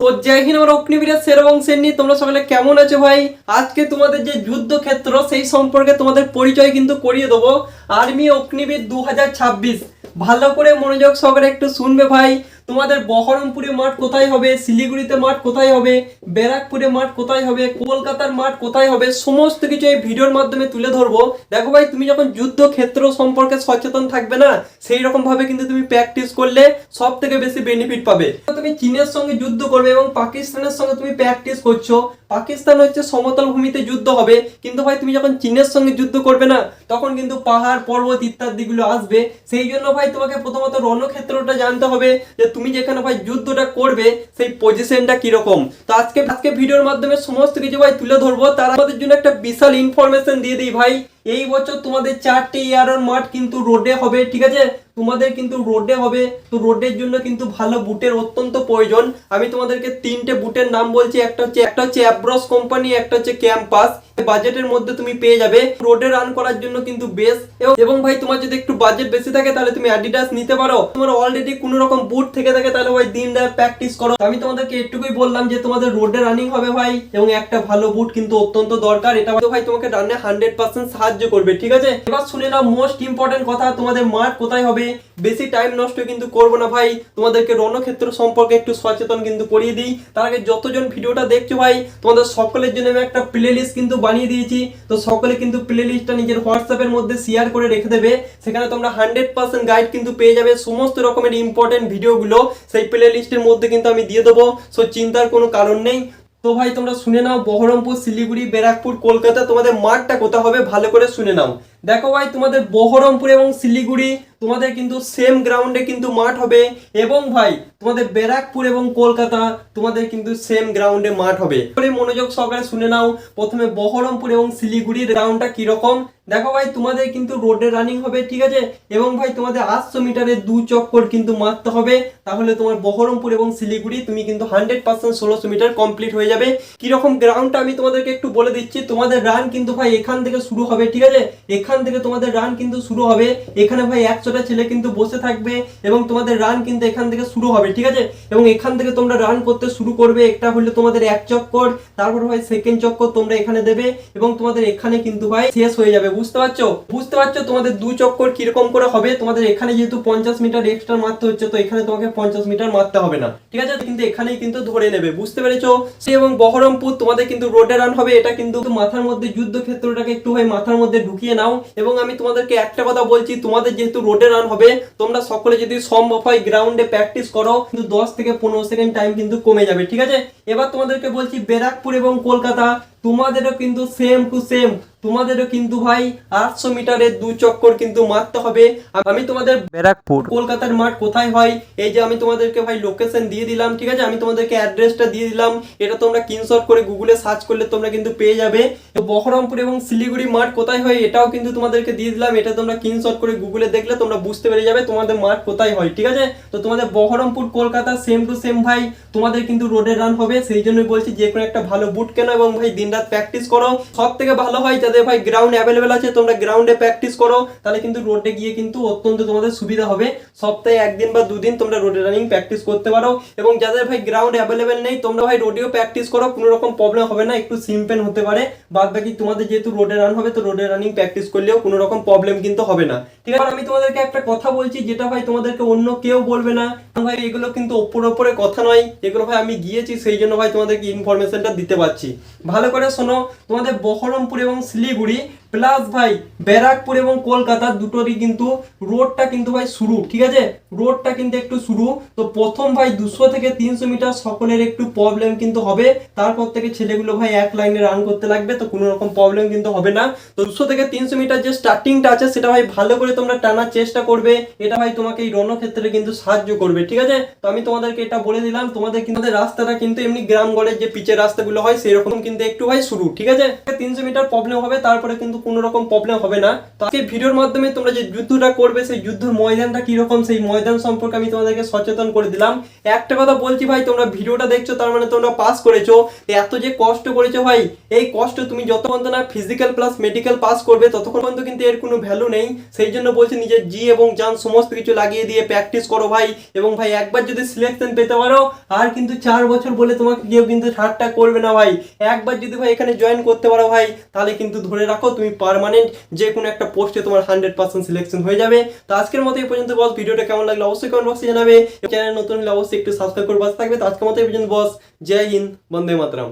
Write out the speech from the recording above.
তো জয় হিন্দ আমার অগ্নিবীরের সের এবং সেননি তোমরা সকলে কেমন আছো ভাই। আজকে তোমাদের যে যুদ্ধক্ষেত্র সেই সম্পর্কে তোমাদের পরিচয় কিন্তু করিয়ে দেবো। আর্মি অগ্নিবীর 2026 ভালো করে মনোযোগ সহকারে একটু শুনবে ভাই। তোমাদের বহরমপুরে মাঠ কোথায় হবে, শিলিগুড়িতে মাঠ কোথায় হবে, ব্যারাকপুরে মাঠ কোথায় হবে, কলকাতার মাঠ কোথায় হবে, সমস্ত কিছু এই ভিডিওর মাধ্যমে তুলে ধরবো। দেখো ভাই, তুমি যখন যুদ্ধক্ষেত্র সম্পর্কে সচেতন থাকবে না, সেই রকম ভাবে কিন্তু তুমি প্র্যাকটিস করলে সব থেকে বেশি বেনিফিট পাবে। তুমি চীনের সঙ্গে যুদ্ধ করবে এবং পাকিস্তানের সঙ্গে তুমি প্র্যাকটিস করছো। পাকিস্তান হচ্ছে সমতল ভূমিতে যুদ্ধ হবে, কিন্তু ভাই তুমি যখন চীনের সঙ্গে যুদ্ধ করবে না, তখন কিন্তু পাহাড় পর্বত ইত্যাদি গুলো আসবে। সেই জন্য ভাই তোমাকে প্রথমত রণক্ষেত্রটা জানতে হবে, যে তুমি যেখানে ভাই যুদ্ধটা করবে সেই পজিশনটা কিরকম। তো আজকে ভিডিওর মাধ্যমে সমস্ত কিছু ভাই তুলে ধরবো। তার আমাদের জন্য একটা বিশাল ইনফরমেশন দিয়ে দিই ভাই। এই বছর তোমাদের 4টে এয়ারন মাঠ কিন্তু রোডে হবে, ঠিক আছে? তোমাদের কিন্তু রোডে হবে। তো রোডের জন্য কিন্তু ভালো বুটের অত্যন্ত প্রয়োজন। আমি তোমাদেরকে 3টে বুটের নাম বলছি। একটা হচ্ছে অ্যাব্রস কোম্পানি, একটা হচ্ছে ক্যাম্পাস। বাজেটের মধ্যে তুমি পেয়ে যাবে রোডে রান করার জন্য কিন্তু বেস্ট। এবং ভাই তোমার যদি একটু বাজেট বেশি থাকে তাহলে তুমি অ্যাডিডাস নিতে পারো। তোমার অলরেডি কোনো রকম বুট থেকে থাকে তাহলে ভাই দিন রাত প্র্যাকটিস করো। আমি তোমাদেরকে এটুকুই বললাম যে তোমাদের রোডে রানিং হবে ভাই, এবং একটা ভালো বুট কিন্তু অত্যন্ত দরকার। এটা ভাই তোমাকে রানে 100% সাহায্য করবে, ঠিক আছে? এবার শুনে নাও মোস্ট ইম্পর্টেন্ট কথা, তোমাদের মাঠ কোথায় হবে। বেশি টাইম নষ্ট কিন্তু করবো না ভাই, তোমাদেরকে রণক্ষেত্র সম্পর্কে একটু সচেতন কিন্তু করিয়ে দিই। তার আগে যতজন ভিডিওটা দেখছো ভাই, তোমাদের সকলের জন্য আমি একটা প্লে লিস্ট কিন্তু বানিয়ে দিয়েছি। তো সকলে কিন্তু প্লে লিস্টটা নিজের হোয়াটসঅ্যাপের মধ্যে শেয়ার করে রেখে দেবে। সেখানে তোমরা 100% গাইড কিন্তু পেয়ে যাবে। সমস্ত রকমের ইম্পর্টেন্ট ভিডিওগুলো সেই প্লে লিস্টের মধ্যে কিন্তু আমি দিয়ে দেবো। সো চিন্তার কোনো কারণ নেই। তো ভাই তোমরা শুনে নাও, বহরমপুর, শিলিগুড়ি, ব্যারাকপুর, কলকাতা তোমাদের মাঠটা কোথা হবে ভালো করে শুনে নাও। দেখো ভাই, তোমাদের বহরমপুর এবং শিলিগুড়ি তোমাদের কিন্তু সেম গ্রাউন্ডে কিন্তু মাঠ হবে। এবং ভাই তোমাদের ব্যারাকপুর এবং কলকাতা তোমাদের কিন্তু সেম গ্রাউন্ডে মাঠ হবে। মনোযোগ সহকারে শুনে নাও। প্রথমে বহরমপুর এবং শিলিগুড়ির গ্রাউন্ডটা কিরকম। দেখো ভাই, তোমাদের কিন্তু রোডে রানিং হবে, ঠিক আছে? এবং ভাই তোমাদের 800 মিটারের 2 চক্কর কিন্তু মারতে হবে। তাহলে তোমার বহরমপুর এবং শিলিগুড়ি তুমি কিন্তু 100% 1600 মিটার কমপ্লিট হয়ে যাবে। কিরকম গ্রাউন্ডটা আমি তোমাদেরকে একটু বলে দিচ্ছি। তোমাদের রান কিন্তু ভাই এখান থেকে শুরু হবে, ঠিক আছে? এখান থেকে তোমাদের রান কিন্তু শুরু হবে। এখানে ভাই 100টা ছেলে কিন্তু বসে থাকবে এবং তোমাদের রান কিন্তু এখান থেকে শুরু হবে, ঠিক আছে? এবং এখান থেকে তোমরা রান করতে শুরু করবে। একটা হলো তোমাদের 1 চক্কর, তারপর ভাই সেকেন্ড চক্কর তোমরা এখানে দেবে এবং তোমাদের এখানে কিন্তু ভাই শেষ হয়ে যাবে। বুঝতে পারছো তোমাদের 2 চক্কর কিরকম করে হবে। তোমাদের এখানে যেহেতু 50 মিটার এক্সট্রা মারতে হচ্ছে, তো এখানে তোমাকে 50 মিটার মারতে হবে না, ঠিক আছে? কিন্তু এখানেই কিন্তু ধরে নেবে। বুঝতে পেরেছো? এবং বহরমপুর তোমাদের কিন্তু রোডে রান হবে। এটা কিন্তু মাথার মধ্যে যুদ্ধক্ষেত্রটাকে একটু ভাই মাথার মধ্যে ঢুকিয়ে নাও। এবং আমি তোমাদেরকে একটা কথা বলছি, তোমাদের যেহেতু রোডে রান হবে, তোমরা সকলে যদি সম্ভব হয় গ্রাউন্ডে প্র্যাকটিস করো, কিন্তু 10 থেকে 15 সেকেন্ড টাইম কিন্তু কমে যাবে, ঠিক আছে? এবার তোমাদেরকে বলছি ব্যারাকপুর এবং কলকাতা তোমাদেরও কিন্তু সেম টু সেম। তোমাদেরও কিন্তু ভাই 800 মিটারের 2 চক্কর কিন্তু মারতে হবে। আমি তোমাদের ব্যারাকপুর কলকাতার মাঠ কোথায় হয়, এই যে আমি তোমাদেরকে ভাই লোকেশন দিয়ে দিলাম, ঠিক আছে? আমি তোমাদেরকে অ্যাড্রেসটা দিয়ে দিলাম। এটা তোমরা স্ক্রিনশট করে গুগলে সার্চ করলে তোমরা কিন্তু পেয়ে যাবে। তো বহরমপুর এবং শিলিগুড়ি মাঠ কোথায় হয় এটাও কিন্তু তোমাদেরকে দিয়ে দিলাম। এটা তোমরা স্ক্রিনশট করে গুগলে দেখলে তোমরা বুঝতে পেরে যাবে তোমাদের মাঠ কোথায় হয়, ঠিক আছে? তো তোমাদের Baharampur Kolkata same to same ভাই, তোমাদের কিন্তু রোডে রান হবে। সেই জন্যই বলছি যে কোনো একটা ভালো বুট কেনো এবং ভাই দিনরাত প্র্যাকটিস করো। সব থেকে ভালো হয় যাদের ভাই গ্রাউন্ড অ্যাভেলেবেল আছে, তোমরা গ্রাউন্ডে প্র্যাকটিস করো। তাহলে কিন্তু রোডে গিয়ে কিন্তু অত্যন্ত তোমাদের সুবিধা হবে। সপ্তাহে 1 দিন বা 2 দিন তোমরা রোডে রানিং প্র্যাকটিস করতে পারো। এবং যাদের ভাই গ্রাউন্ড অ্যাভেলেবেল নেই, তোমরা ভাই রোডেও প্র্যাকটিস করো, কোনো রকম প্রবলেম হবে না। একটু সিম্পেন হতে পারে, বাদ বাকি তোমাদের যেহেতু রোডে রান হবে, তো রোডে রানিং প্র্যাকটিস করলেও কোনো রকম প্রবলেম কিন্তু হবে না, ঠিক আছে? আমি তোমাদেরকে একটা কথা বলছি, যেটা ভাই তোমাদেরকে অন্য কেউ বলবে না ভাই। এগুলো কিন্তু ওপরে কথা নয়, এগুলো ভাই আমি গিয়েছি, সেই জন্য ভাই তোমাদেরকে ইনফরমেশনটা দিতে পারছি। ভালো করে শোনো, তোমাদের বহরমপুর এবং শিলিগুড়ি প্লাস ভাই ব্যারাকপুর এবং কলকাতা দুটোরই কিন্তু রোডটা কিন্তু ভাই শুরু, ঠিক আছে? রোডটা কিন্তু একটু শুরু। তো প্রথম ভাই 200 থেকে 300 মিটার সকলের একটু প্রবলেম কিন্তু হবে। তারপর থেকে ছেলেগুলো ভাই এক লাইনে রান করতে লাগবে, তো কোনো রকম প্রবলেম কিন্তু হবে না। তো 200 থেকে 300 মিটার যে স্টার্টিংটা আছে সেটা ভাই ভালো করে তোমরা টানার চেষ্টা করবে। এটা ভাই তোমাকে এই রণক্ষেত্রে কিন্তু সাহায্য করবে, ঠিক আছে? তো আমি তোমাদেরকে এটা বলে দিলাম। তোমাদের কিন্তু রাস্তাটা কিন্তু এমনি গ্রাম গলের যে পিচের রাস্তাগুলো হয় সেরকম কিন্তু একটু ভাই শুরু, ঠিক আছে? 300 মিটার প্রবলেম হবে, তারপরে কিন্তু কোনো রকম প্রবলেম হবে না। তো আজকে ভিডিওর মাধ্যমে তোমরা যে যুদ্ধটা করবে সেই যুদ্ধের ময়দানটা কিরকম সেই ময়দান সম্পর্কে আমি তোমাদেরকে সচেতন করে দিলাম। একটা কথা বলছি ভাই, তোমরা ভিডিওটা দেখছো তার মানে তোমরা পাস করেছো। এত যে কষ্ট করেছো ভাই, এই কষ্ট তুমি যত পর্যন্ত না ফিজিক্যাল প্লাস মেডিকেল পাস করবে ততক্ষণ পর্যন্ত কিন্তু এর কোনো ভ্যালু নেই। সেই জন্য বলছি নিজের জি এবং জান সমস্ত কিছু লাগিয়ে দিয়ে প্র্যাকটিস করো ভাই। এবং ভাই একবার যদি সিলেকশন পেতে পারো আর কিন্তু 4 বছর বলে তোমাকে কেউ কিন্তু ঠাট্টা করবে না ভাই। একবার যদি ভাই এখানে জয়েন করতে পারো ভাই, তাহলে কিন্তু ধরে রাখো তুমি পার্মানেন্ট যে কোনো একটা পোস্টে তোমার 100% সিলেকশন হয়ে যাবে। তো আজকের মতো এই পর্যন্ত বস, ভিডিওটা কেমন লাগলো অবশ্যই কমেন্ট বক্সে জানাবে। চ্যানেল নতুন হলে অবশ্যই একটু সাবস্ক্রাইব করে পাশে থাকবে। তো আজকের মতো এই পর্যন্ত বস, জয় হিন্দ, বন্দে মাতরম।